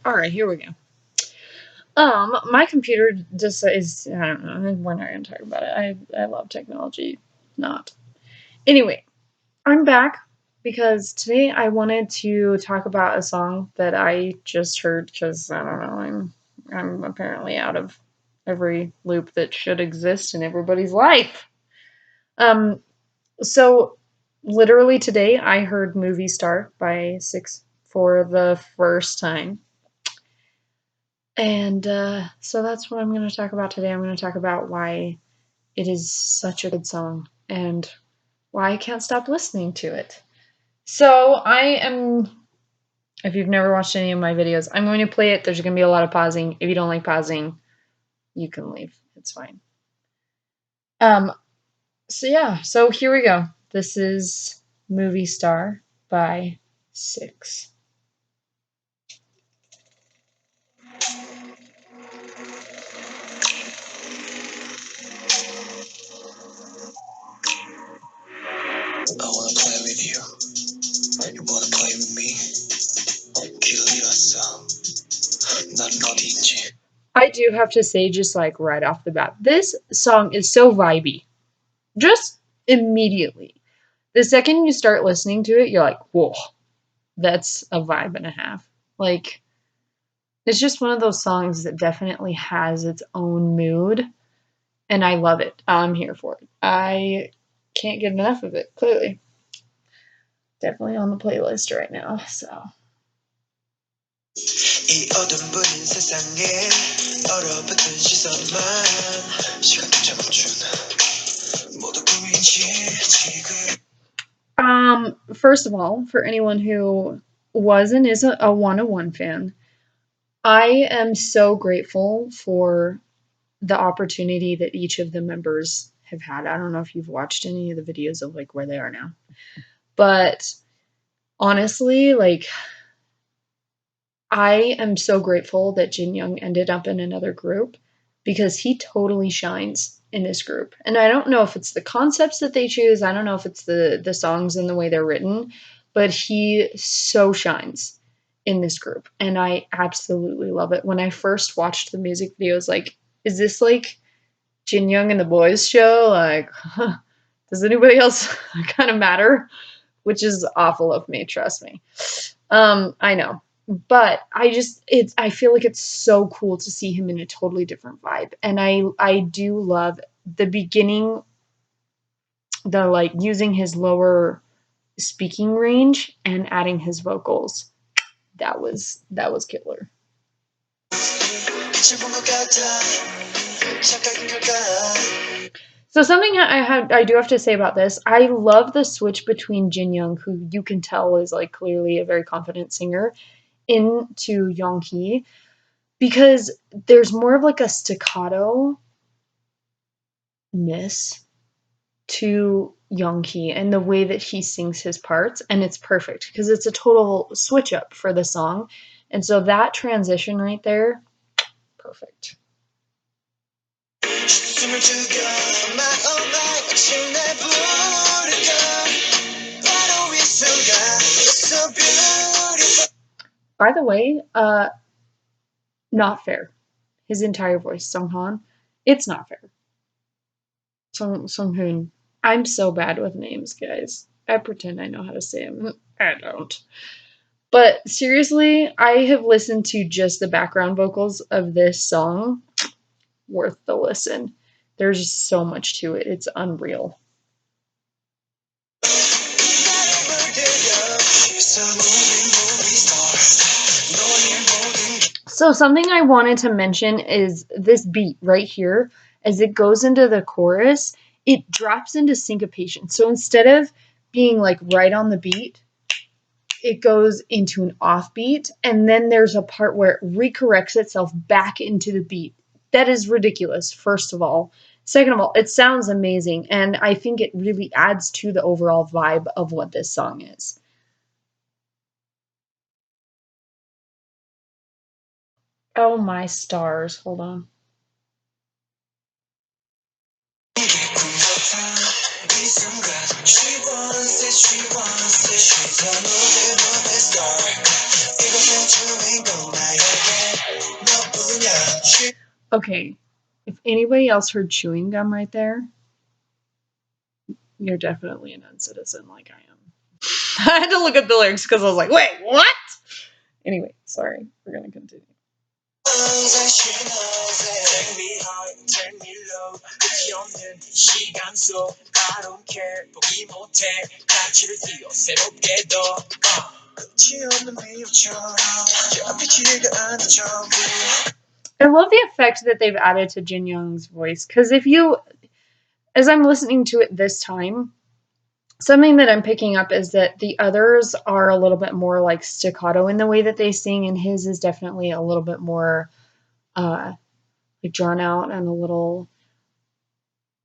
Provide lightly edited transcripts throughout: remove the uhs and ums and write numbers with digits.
All right, here we go. My computer just is, I don't know, we're not going to talk about it. I love technology. Not. Anyway, I'm back because today I wanted to talk about a song that I just heard because, I don't know, I'm apparently out of every loop that should exist in everybody's life. So literally today I heard Movie Star by CIX for the first time. And so that's what I'm going to talk about today. I'm going to talk about why it is such a good song and why I can't stop listening to it. So if you've never watched any of my videos, I'm going to play it. There's going to be a lot of pausing. If you don't like pausing, you can leave. It's fine. So yeah, so here we go. This is Movie Star by CIX. I wanna play with you. You wanna play with me? I do have to say, just like right off the bat, this song is so vibey. Just immediately. The second you start listening to it, you're like, whoa, that's a vibe and a half. Like, it's just one of those songs that definitely has its own mood, and I love it. I'm here for it. I can't get enough of it, clearly. Definitely on the playlist right now, so. 이 어둠뿐인 세상에 얼어붙은 시선만 시간 잠준 모두 꿈이지 지금. First of all, for anyone who was and is a 101 fan, I am so grateful for the opportunity that each of the members have had. I don't know if you've watched any of the videos of like where they are now, but honestly, like, I am so grateful that Jin Young ended up in another group because he totally shines in this group. And I don't know if it's the concepts that they choose, I don't know if it's the songs and the way they're written, but he so shines in this group. And I absolutely love it. When I first watched the music videos, like, is this like Jin Young and the Boys show? Like, does anybody else kind of matter? Which is awful of me, trust me. I know. But I feel like it's so cool to see him in a totally different vibe. And I do love the beginning, the like using his lower speaking range and adding his vocals. That was killer. So something I do have to say about this, I love the switch between Jin Young, who you can tell is like clearly a very confident singer, into Young-hee, because there's more of like a staccato-ness to Young-hee and the way that he sings his parts, and it's perfect because it's a total switch up for the song. And so that transition right there, perfect. By the way, not fair. His entire voice, Sunghan, it's not fair. Sunghoon. I'm so bad with names, guys. I pretend I know how to say them. I don't. But seriously, I have listened to just the background vocals of this song. Worth the listen. There's just so much to it. It's unreal. So something I wanted to mention is this beat right here. As it goes into the chorus, it drops into syncopation. So instead of being like right on the beat, it goes into an offbeat, and then there's a part where it recorrects itself back into the beat. That is ridiculous, first of all. Second of all, it sounds amazing, and I think it really adds to the overall vibe of what this song is. Oh my stars, hold on. Okay, if anybody else heard chewing gum right there, you're definitely a non-citizen like I am. I had to look at the lyrics because I was like, wait, what? Anyway, sorry. We're going to continue. I love the effect that they've added to Jin Young's voice because as I'm listening to it this time, something that I'm picking up is that the others are a little bit more like staccato in the way that they sing, and his is definitely a little bit more like drawn out and a little,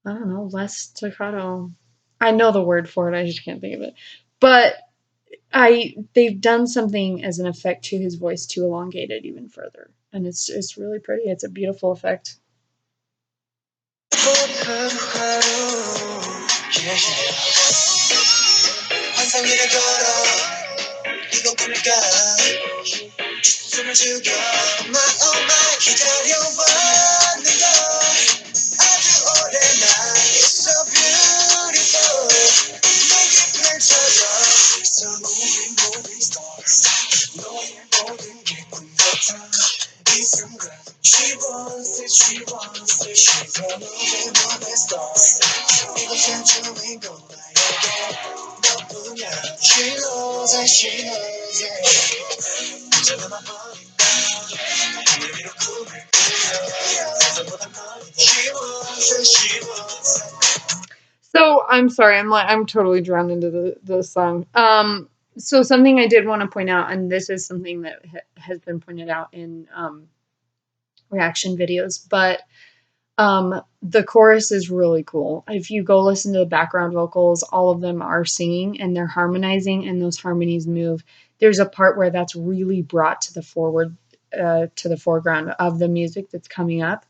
I don't know, less staccato. I know the word for it, I just can't think of it. But they've done something as an effect to his voice to elongate it even further, and it's really pretty. It's a beautiful effect. So I'm sorry, I'm totally drowned into the song. So something I did want to point out, and this is something that has been pointed out in reaction videos, but the chorus is really cool. If you go listen to the background vocals, all of them are singing and they're harmonizing, and those harmonies move. There's a part where that's really brought to the foreground of the music that's coming up.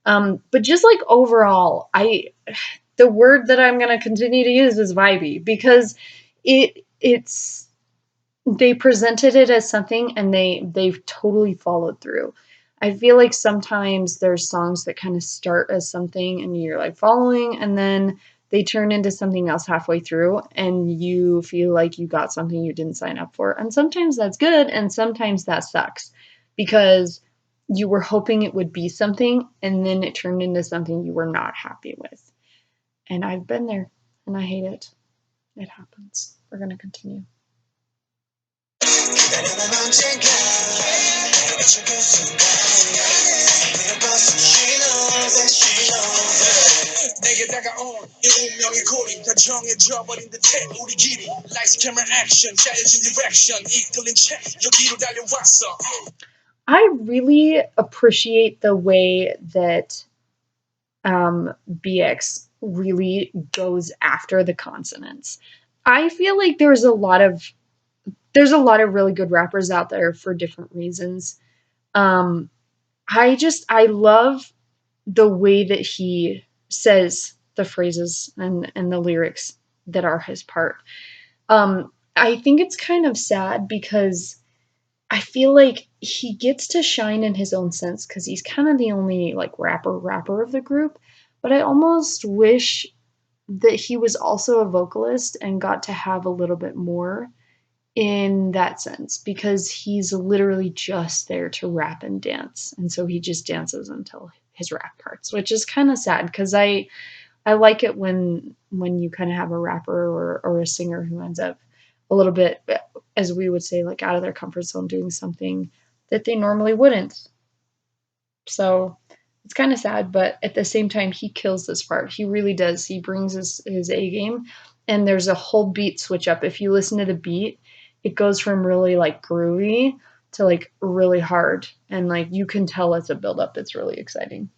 But just like overall, the word that I'm going to continue to use is vibey, because it's they presented it as something and they've totally followed through. I feel like sometimes there's songs that kind of start as something and you're like following, and then they turn into something else halfway through and you feel like you got something you didn't sign up for. And sometimes that's good and sometimes that sucks because you were hoping it would be something and then it turned into something you were not happy with. And I've been there and I hate it. It happens. We're going to continue. I really appreciate the way that BX really goes after the consonants. I feel like there's a lot of really good rappers out there for different reasons. Um, I love the way that he says the phrases and the lyrics that are his part. I think it's kind of sad because I feel like he gets to shine in his own sense because he's kind of the only like rapper of the group. But I almost wish that he was also a vocalist and got to have a little bit more in that sense, because he's literally just there to rap and dance, and so he just dances until his rap parts, which is kind of sad because I like it when you kind of have a rapper or a singer who ends up a little bit, as we would say, like out of their comfort zone, doing something that they normally wouldn't. So it's kind of sad, but at the same time, he kills this part. He really does. He brings his A game, and there's a whole beat switch up. If you listen to the beat, it goes from really like groovy to like really hard, and like you can tell it's a build up. It's really exciting.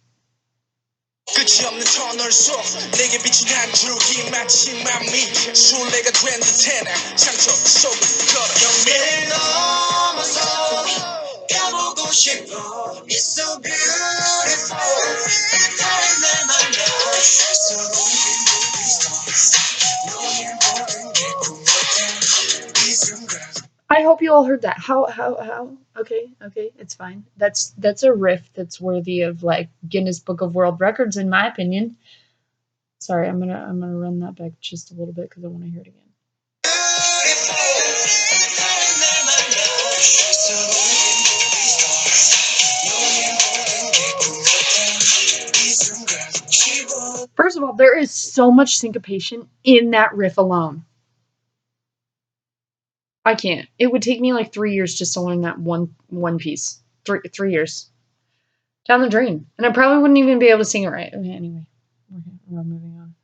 I hope you all heard that. How? Okay, it's fine. That's a riff that's worthy of like Guinness Book of World Records, in my opinion. Sorry, I'm gonna run that back just a little bit because I want to hear it again. First of all, there is so much syncopation in that riff alone. I can't. It would take me like 3 years just to learn that one piece. 3 years down the drain, and I probably wouldn't even be able to sing it right. Okay, anyway, we're moving on.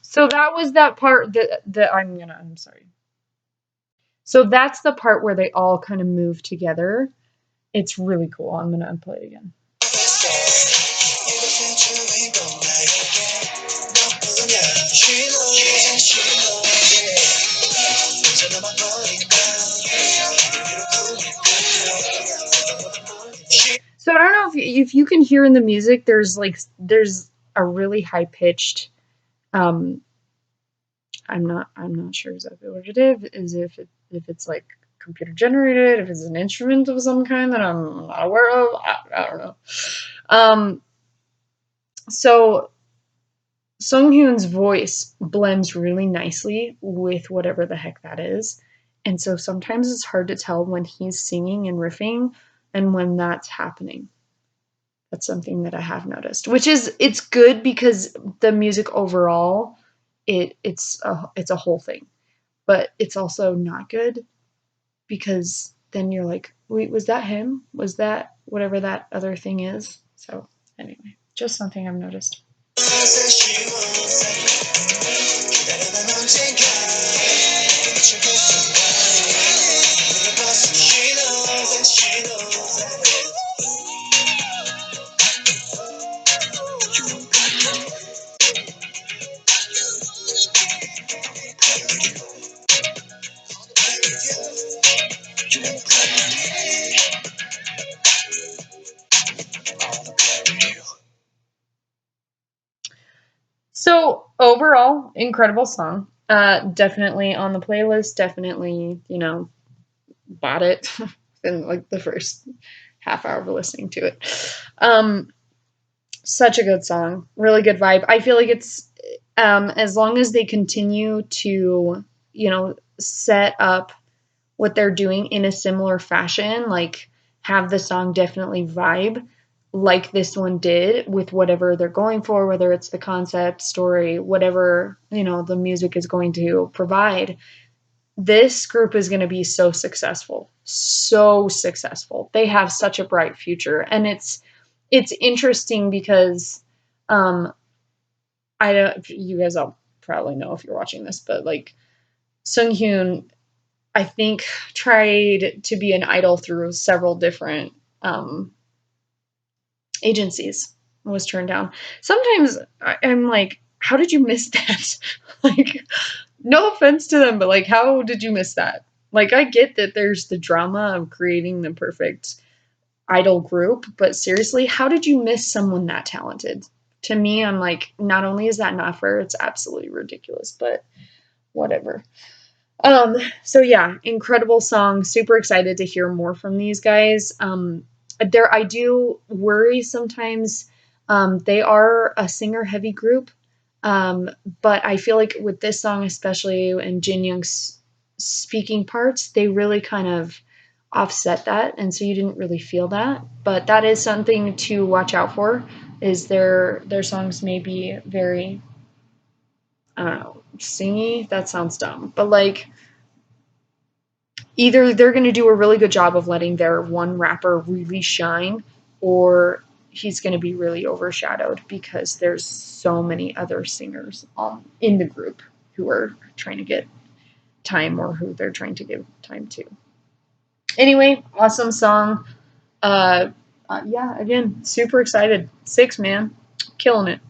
So that was that part that I'm sorry. So that's the part where they all kind of move together. It's really cool. I'm gonna unplay it again. So I don't know if you can hear in the music. There's a really high pitched. I'm not sure exactly what it is. If it's like computer generated, if it's an instrument of some kind that I'm not aware of. I don't know. So Sunghoon's voice blends really nicely with whatever the heck that is. And so sometimes it's hard to tell when he's singing and riffing and when that's happening. That's something that I have noticed, which is it's good because the music overall it's a whole thing. But it's also not good because then you're like, wait, was that him? Was that whatever that other thing is? So anyway, just something I've noticed. So overall, incredible song. Definitely on the playlist. Definitely, bought it in like the first half hour of listening to it. Such a good song, really good vibe. I feel like it's as long as they continue to, set up what they're doing in a similar fashion, like have the song definitely vibe like this one did with whatever they're going for, whether it's the concept, story, whatever, the music is going to provide. This group is going to be so successful. So successful. They have such a bright future. And it's interesting because I don't you guys all probably know if you're watching this, but like Sunghoon I think tried to be an idol through several different agencies and was turned down. Sometimes I'm like, how did you miss that? Like, no offense to them, but like, how did you miss that? Like, I get that there's the drama of creating the perfect idol group, but seriously, how did you miss someone that talented? To me, I'm like, not only is that not fair, it's absolutely ridiculous, but whatever. So yeah, incredible song. Super excited to hear more from these guys. I do worry sometimes. They are a singer heavy group. But I feel like with this song, especially and Jin Young's speaking parts, they really kind of offset that. And so you didn't really feel that. But that is something to watch out for, is their songs may be very, I don't know, singy. That sounds dumb. But like, either they're going to do a really good job of letting their one rapper really shine, or he's going to be really overshadowed because there's so many other singers in the group who are trying to get time, or who they're trying to give time to. Anyway, awesome song. Yeah, again, super excited. CIX, man, killing it.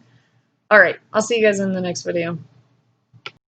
All right, I'll see you guys in the next video.